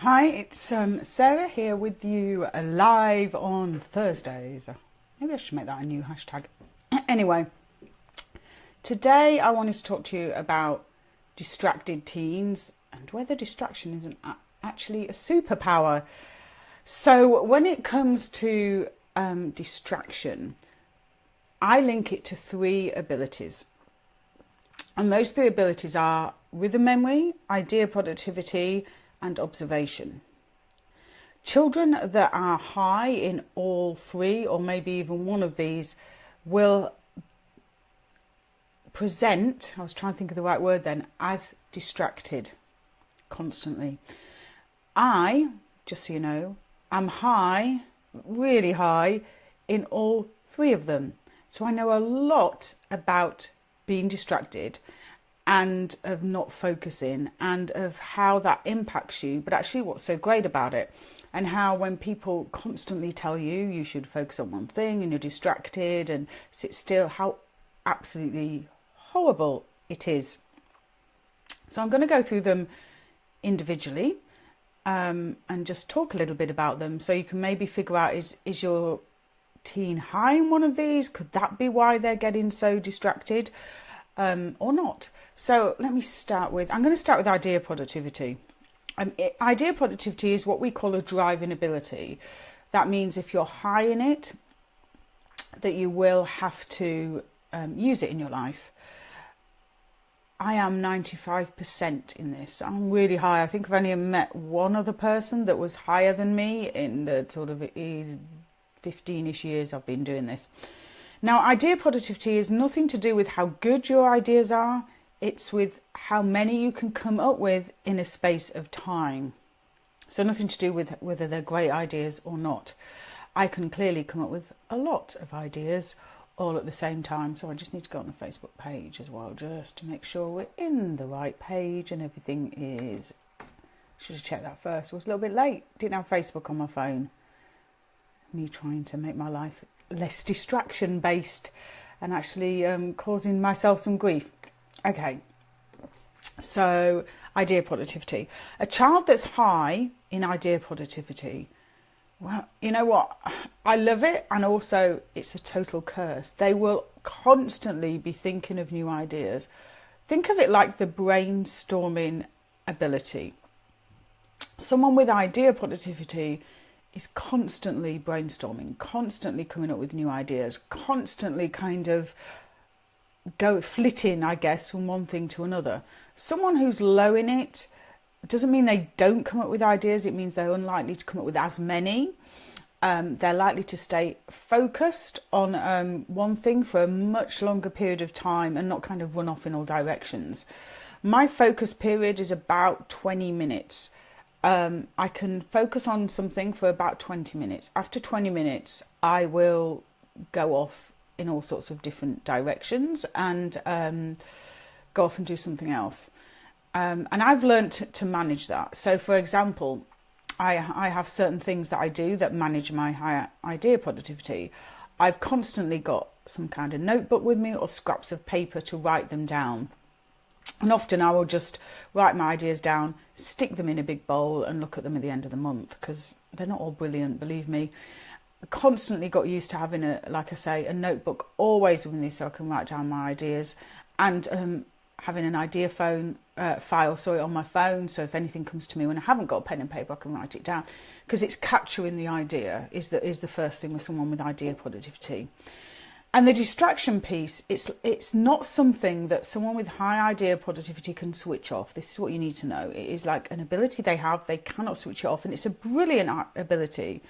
Hi, it's Sarah here with you live on Thursdays. Maybe I should make that a new hashtag. Anyway, today I wanted to talk to you about distracted teens and whether distraction isn't actually a superpower. So when it comes to distraction, I link it to three abilities. And those three abilities are rhythm memory, idea productivity, and observation. Children that are high in all three, or maybe even one of these, will present, I was trying to think of the right word then, as distracted constantly. I, just so you know, am high, really high, in all three of them. So I know a lot about being distracted and of not focusing and of how that impacts you, but actually what's so great about it, and how when people constantly tell you you should focus on one thing and you're distracted and sit still, how absolutely horrible it is. So I'm going to go through them individually and just talk a little bit about them, so you can maybe figure out, is your teen high in one of these? Could that be why they're getting so distracted, or not? So let me start with, I'm going to start with idea productivity. Idea productivity is what we call a driving ability. That means if you're high in it, that you will have to use it in your life. I am 95% in this. I'm really high. I think I've only met one other person that was higher than me in the sort of 15-ish years I've been doing this. Now, idea productivity is nothing to do with how good your ideas are. It's with how many you can come up with in a space of time. So nothing to do with whether they're great ideas or not. I can clearly come up with a lot of ideas all at the same time. So I just need to go on the Facebook page as well, just to make sure we're in the right page and everything is... Should have checked that first. I was a little bit late. Didn't have Facebook on my phone. Me trying to make my life less distraction based and actually causing myself some grief. Okay, so idea productivity. A child that's high in idea productivity, well, you know what? I love it, and also it's a total curse. They will constantly be thinking of new ideas. Think of it like the brainstorming ability. Someone with idea productivity is constantly brainstorming, constantly coming up with new ideas, constantly kind of flitting, I guess, from one thing to another. Someone who's low in it doesn't mean they don't come up with ideas. It means they're unlikely to come up with as many. They're likely to stay focused on one thing for a much longer period of time and not kind of run off in all directions. My focus period is about 20 minutes. I can focus on something for about 20 minutes. After 20 minutes, I will go off in all sorts of different directions and go off and do something else. And I've learned to manage that. So, for example, I have certain things that I do that manage my high idea productivity. I've constantly got some kind of notebook with me or scraps of paper to write them down. And often I will just write my ideas down, stick them in a big bowl and look at them at the end of the month, because they're not all brilliant, believe me. I constantly got used to having like I say, a notebook always with me so I can write down my ideas, and having an idea file on my phone, so if anything comes to me when I haven't got a pen and paper, I can write it down, because it's capturing the idea is the first thing with someone with idea productivity. And the distraction piece, it's not something that someone with high idea productivity can switch off. This is what you need to know. It is like an ability they have. They cannot switch it off, and it's a brilliant ability.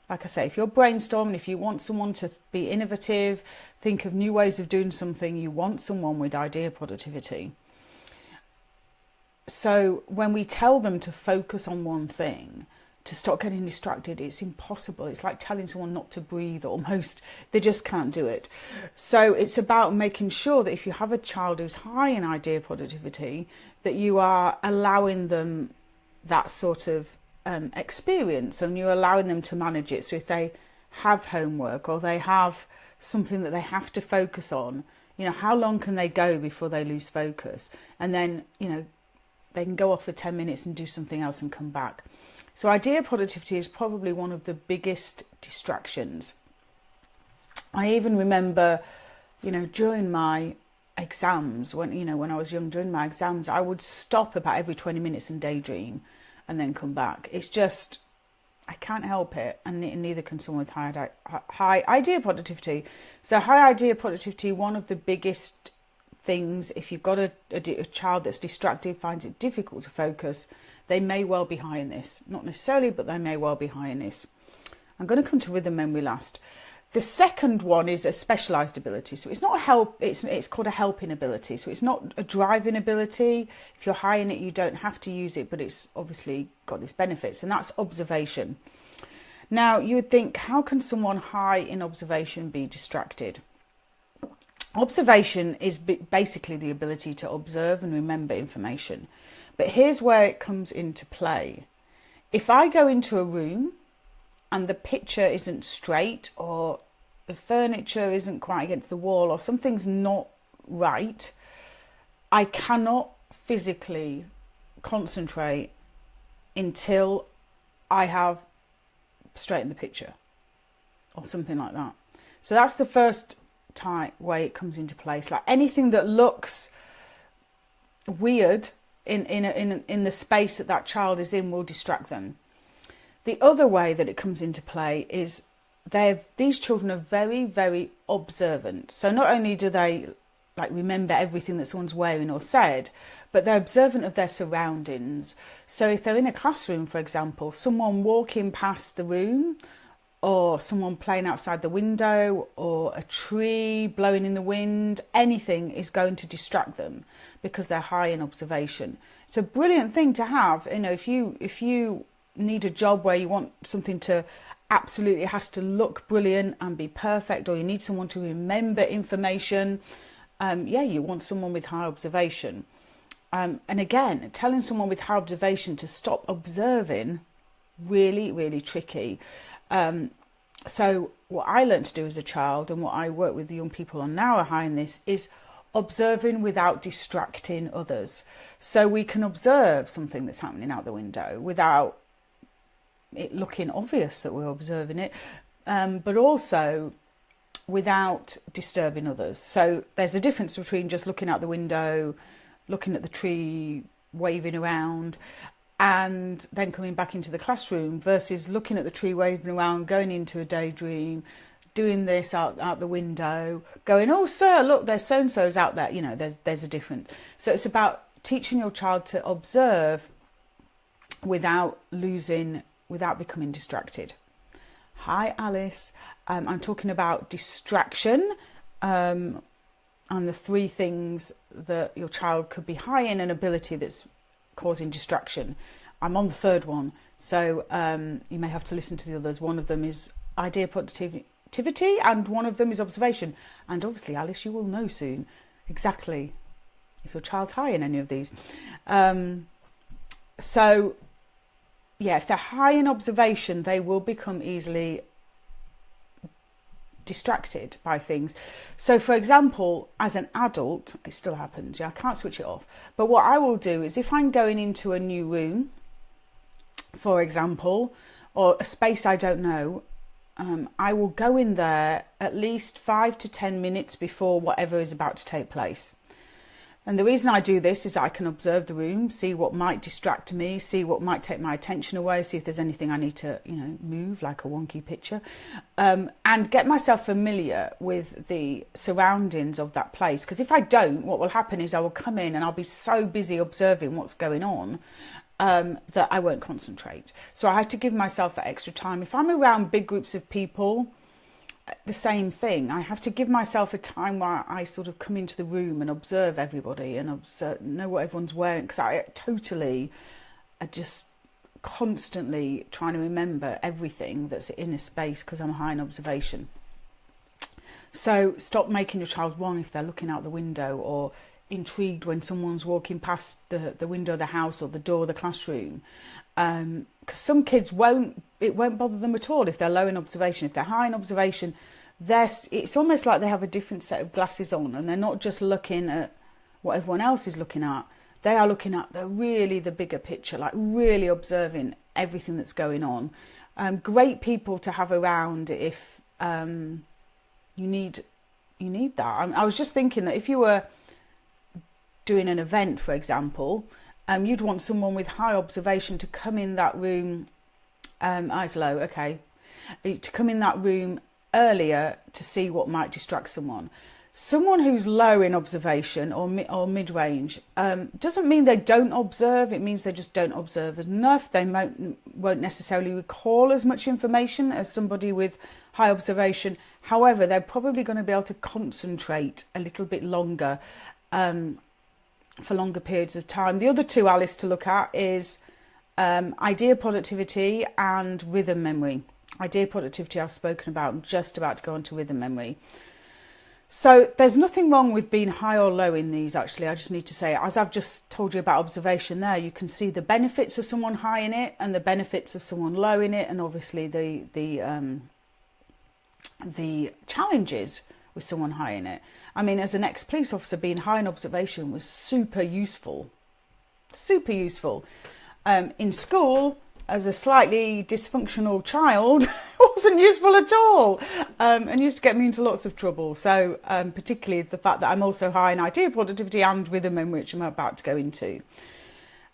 Like I say, if you're brainstorming, if you want someone to be innovative, think of new ways of doing something, you want someone with idea productivity. So when we tell them to focus on one thing, to stop getting distracted, it's impossible. It's like telling someone not to breathe almost. They just can't do it. So it's about making sure that if you have a child who's high in idea productivity, that you are allowing them that sort of experience, and you're allowing them to manage it. So if they have homework or they have something that they have to focus on, you know, how long can they go before they lose focus? And then, you know, they can go off for 10 minutes and do something else and come back. So idea productivity is probably one of the biggest distractions. I even remember, during my exams, when I was young, during my exams, I would stop about every 20 minutes and daydream and then come back. It's just, I can't help it, and neither can someone with high idea productivity. So high idea productivity, one of the biggest things, if you've got a child that's distracted, finds it difficult to focus, they may well be high in this. Not necessarily, but they may well be high in this. I'm going to come to rhythm memory last. The second one is a specialised ability. So it's not it's called a helping ability. So it's not a driving ability. If you're high in it, you don't have to use it, but it's obviously got its benefits, and that's observation. Now, you would think, how can someone high in observation be distracted? Observation is basically the ability to observe and remember information. But here's where it comes into play. If I go into a room and the picture isn't straight, or the furniture isn't quite against the wall, or something's not right, I cannot physically concentrate until I have straightened the picture or something like that. So that's the first way it comes into place. Like anything that looks weird in the space that child is in will distract them. The other way that it comes into play is these children are very, very observant. So not only do they remember everything that someone's wearing or said, but they're observant of their surroundings. So if they're in a classroom, for example, someone walking past the room, or someone playing outside the window, or a tree blowing in the wind, anything is going to distract them because they're high in observation. It's a brilliant thing to have. If you need a job where you want something to absolutely, it has to look brilliant and be perfect, or you need someone to remember information, you want someone with high observation. And again, telling someone with high observation to stop observing, really, really tricky. So what I learned to do as a child, and what I work with the young people on now are high in this, is observing without distracting others. So we can observe something that's happening out the window without it looking obvious that we're observing it, but also without disturbing others. So there's a difference between just looking out the window, looking at the tree waving around, and then coming back into the classroom, versus looking at the tree waving around, going into a daydream, doing this out the window, going, oh sir, look, there's so-and-so's out there. There's a difference. So it's about teaching your child to observe without becoming distracted. Hi Alice, I'm talking about distraction, and the three things that your child could be high in an ability that's causing distraction. I'm on the third one, so you may have to listen to the others. One of them is idea productivity, and one of them is observation. And obviously, Alice, you will know soon exactly if your child's high in any of these. So yeah, if they're high in observation, they will become easily distracted by things. So for example, as an adult, it still happens, I can't switch it off, but what I will do is, if I'm going into a new room, for example, or a space I don't know, I will go in there at least 5 to 10 minutes before whatever is about to take place. And the reason I do this is I can observe the room, see what might distract me, see what might take my attention away, see if there's anything I need to, move, like a wonky picture, and get myself familiar with the surroundings of that place. Because if I don't, what will happen is I will come in and I'll be so busy observing what's going on that I won't concentrate. So I have to give myself that extra time. If I'm around big groups of people, the same thing. I have to give myself a time where I sort of come into the room and observe everybody and know what everyone's wearing, because I just constantly trying to remember everything that's in a space because I'm high in observation. So stop making your child wrong if they're looking out the window, or intrigued when someone's walking past the window of the house or the door of the classroom. Because some kids it won't bother them at all if they're low in observation. If they're high in observation, it's almost like they have a different set of glasses on, and they're not just looking at what everyone else is looking at. they are looking at the bigger picture, like really observing everything that's going on. Great people to have around if you need that. I was just thinking that if you were doing an event, for example, you'd want someone with high observation to come in that room, eyes low, okay, to come in that room earlier to see what might distract someone. Someone who's low in observation or mid-range doesn't mean they don't observe. It means they just don't observe enough. They won't necessarily recall as much information as somebody with high observation. However, they're probably going to be able to concentrate a little bit longer for longer periods of time. The other two, Alice, to look at is idea productivity and rhythm memory. Idea productivity I've spoken about. I'm just about to go on to rhythm memory. So there's nothing wrong with being high or low in these, actually. I just need to say, as I've just told you about observation there, you can see the benefits of someone high in it and the benefits of someone low in it, and obviously the challenges with someone high in it. I mean, as an ex-police officer, being high in observation was super useful. Super useful. In school, as a slightly dysfunctional child, it wasn't useful at all, and used to get me into lots of trouble. So particularly the fact that I'm also high in idea productivity and rhythm memory, which I'm about to go into.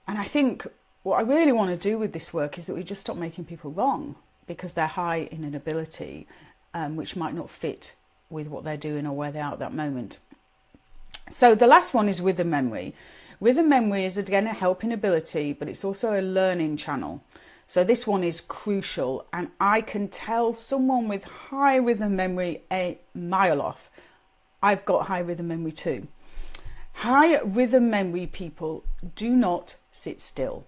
And I think what I really want to do with this work is that we just stop making people wrong because they're high in an ability which might not fit with what they're doing or where they are at that moment. So the last one is rhythm memory. Rhythm memory is again a helping ability, but it's also a learning channel. So this one is crucial, and I can tell someone with high rhythm memory a mile off. I've got high rhythm memory too. High rhythm memory people do not sit still.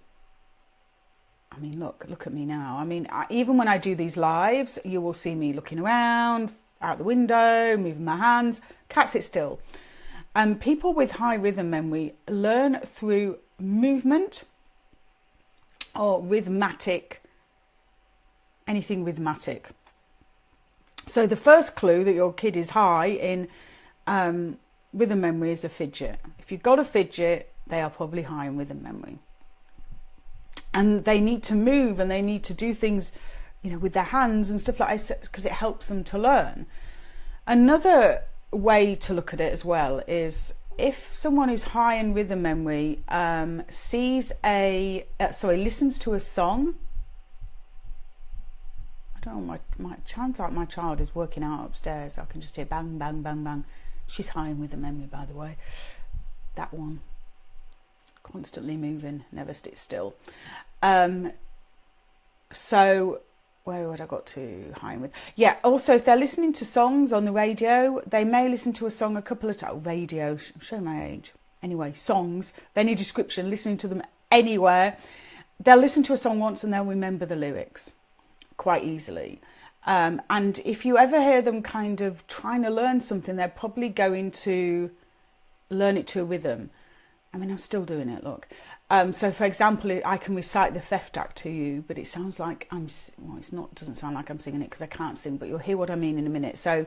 I mean, look at me now. I mean, even when I do these lives, you will see me looking around, out the window, moving my hands. Can't sit still. People with high rhythm memory learn through movement or rhythmatic, anything rhythmatic. So the first clue that your kid is high in rhythm memory is a fidget. If you've got a fidget, they are probably high in rhythm memory. And they need to move and they need to do things, you know, with their hands and stuff like that because it helps them to learn. Another way to look at it as well is if someone who's high in rhythm memory listens to a song. I don't know, sounds like my child is working out upstairs. I can just hear bang, bang, bang, bang. She's high in rhythm memory, by the way. That one. Constantly moving, never sits still. So where would I got to high with? Yeah, also if they're listening to songs on the radio, they may listen to a song a couple of times. Radio, show my age. Anyway, songs of any description, listening to them anywhere. They'll listen to a song once and they'll remember the lyrics quite easily. And if you ever hear them kind of trying to learn something, they're probably going to learn it to a rhythm. I mean, I'm still doing it, look. So, for example, I can recite the Theft Act to you, but it sounds like doesn't sound like I'm singing it because I can't sing, but you'll hear what I mean in a minute. So,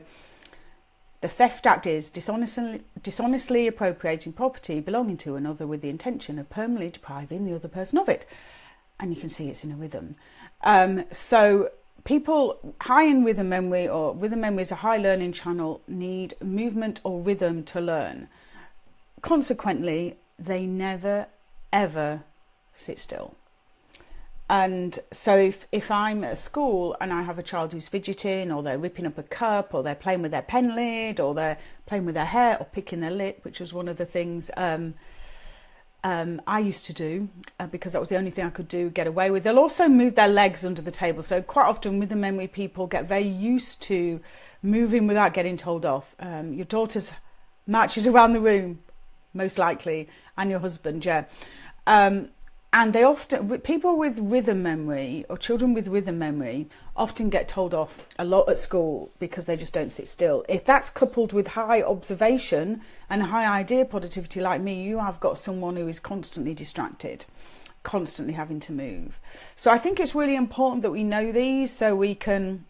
the Theft Act is dishonestly appropriating property belonging to another with the intention of permanently depriving the other person of it. And you can see it's in a rhythm. So, people high in rhythm memory, or rhythm memory is a high learning channel, need movement or rhythm to learn. Consequently, they never ever sit still. And so if I'm at school and I have a child who's fidgeting, or they're ripping up a cup, or they're playing with their pen lid, or they're playing with their hair, or picking their lip, which was one of the things I used to do because that was the only thing I could do, get away with. They'll also move their legs under the table. So quite often with the memory, people get very used to moving without getting told off. Your daughter's marches around the room, most likely, and your husband, yeah. And they often, people with rhythm memory, or children with rhythm memory, often get told off a lot at school because they just don't sit still. If that's coupled with high observation and high idea productivity like me, you have got someone who is constantly distracted, constantly having to move. So I think it's really important that we know these so we can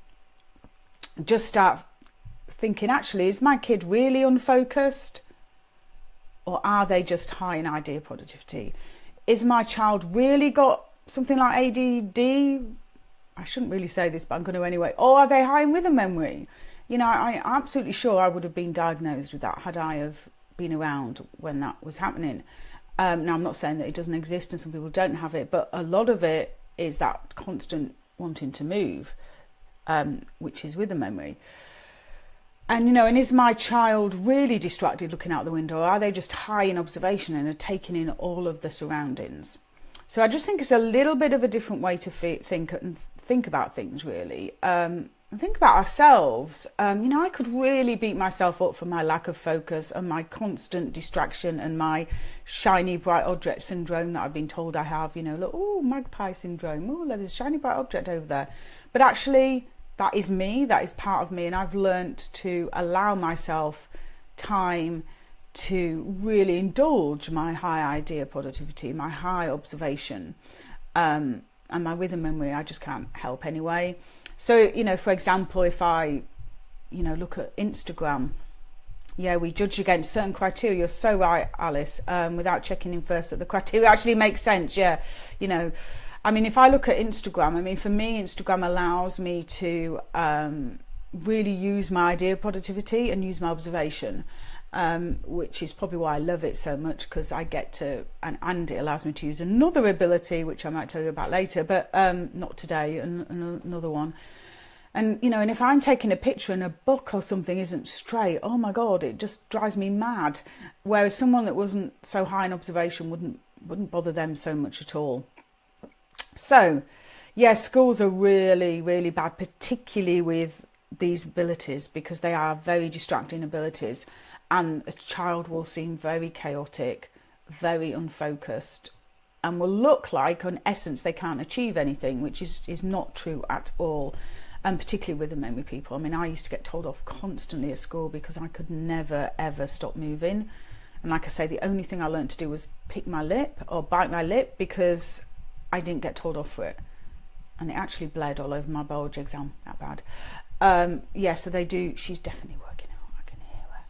just start thinking, actually, is my kid really unfocused? or are they just high in idea productivity? Is my child really got something like ADD? I shouldn't really say this, but I'm going to anyway. Or are they high in rhythm memory? You know, I'm absolutely sure I would have been diagnosed with that had I have been around when that was happening. Now, I'm not saying that it doesn't exist and some people don't have it, but a lot of it is that constant wanting to move, which is rhythm memory. And, you know, and is my child really distracted looking out the window, or are they just high in observation and are taking in all of the surroundings? So I just think it's a little bit of a different way to think about things, really. And think about ourselves. You know, I could really beat myself up for my lack of focus and my constant distraction and my shiny bright object syndrome that I've been told I have. You know, look, oh, magpie syndrome. Oh, there's a shiny bright object over there. But actually, that is me. That is part of me. And I've learnt to allow myself time to really indulge my high idea productivity, my high observation, and my rhythm memory. I just can't help anyway. So, you know, for example, if I, you know, look at Instagram, yeah, we judge against certain criteria. You're so right, Alice, without checking in first that the criteria actually makes sense. Yeah, you know, I mean, if I look at Instagram, I mean, for me, Instagram allows me to really use my idea productivity and use my observation, which is probably why I love it so much, because I get to, and it allows me to use another ability, which I might tell you about later, but not today, another one. And, you know, and if I'm taking a picture and a book or something isn't straight, oh my God, it just drives me mad. Whereas someone that wasn't so high in observation wouldn't bother them so much at all. So, yeah, schools are really, really bad, particularly with these abilities, because they are very distracting abilities. And a child will seem very chaotic, very unfocused, and will look like, in essence, they can't achieve anything, which is not true at all. And particularly with the memory people. I mean, I used to get told off constantly at school because I could never, ever stop moving. And like I say, the only thing I learned to do was pick my lip or bite my lip, because I didn't get told off for it. And it actually bled all over my biology exam, that bad. Yeah, so they do, she's definitely working out, I can hear her.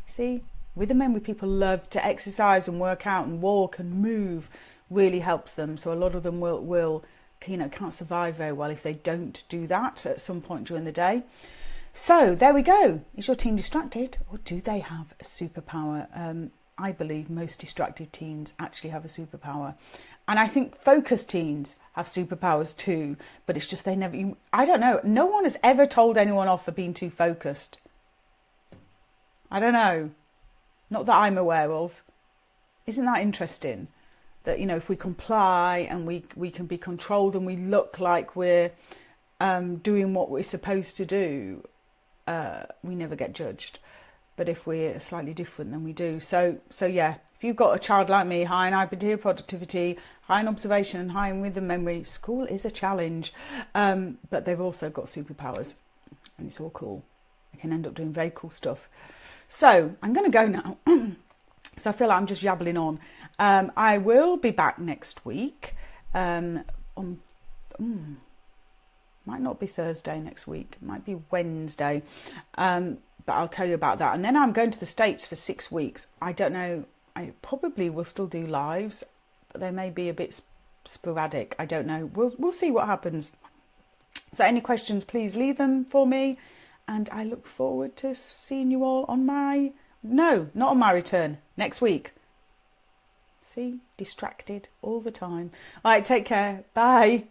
See, with the memory people love to exercise and work out and walk and move, really helps them. So a lot of them will you know, can't survive very well if they don't do that at some point during the day. So there we go. Is your teen distracted, or do they have a superpower? I believe most distracted teens actually have a superpower. And I think focused teens have superpowers too, but it's just they never, I don't know, no one has ever told anyone off for being too focused. I don't know. Not that I'm aware of. Isn't that interesting? That, you know, if we comply and we can be controlled and we look like we're doing what we're supposed to do, we never get judged. But if we're slightly different, then we do. So yeah, if you've got a child like me, high in idea productivity, high in observation and high in rhythm memory, school is a challenge. But they've also got superpowers, and it's all cool. They can end up doing very cool stuff. So I'm going to go now. So I feel like I'm just yabbling on. I will be back next week. Might not be Thursday next week. It might be Wednesday. But I'll tell you about that. And then I'm going to the States for 6 weeks. I don't know. I probably will still do lives, but they may be a bit sporadic. I don't know. We'll see what happens. So any questions, please leave them for me. And I look forward to seeing you all on my... No, not on my return. Next week. See? Distracted all the time. All right, take care. Bye.